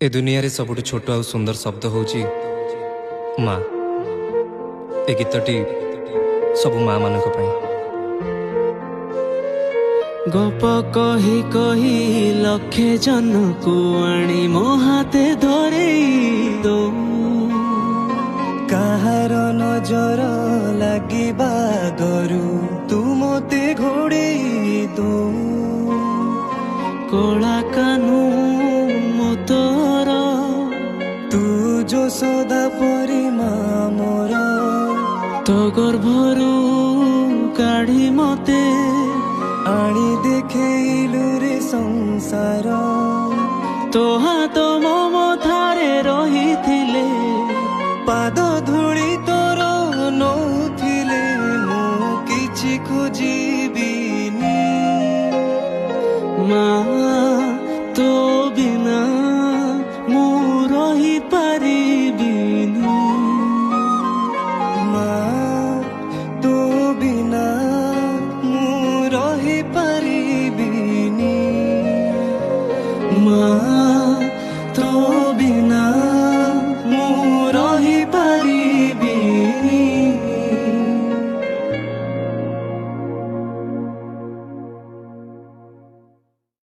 ए दुनिया रे सबुठ छोट आ सुंदर शब्द होची माँ। ए गीतटी सबु माँ मान गप कही कही लक्षे जन को आनी मो हाथे धरे दो काहार नजर लागिबा गरु तू मते घोड़े दो कला कानू मोतर तू जो सदा परी मोर तो गर्भरू काढ़ी मते आनी देखैलु रे संसार तो हाथ मो थारे रही थिले पाद धूली तोर नौथिले मु किछि खोजिबिनी माँ तो बिना मु रही पारिबिनी माँ तो बिना रही पारिबिनी माँ।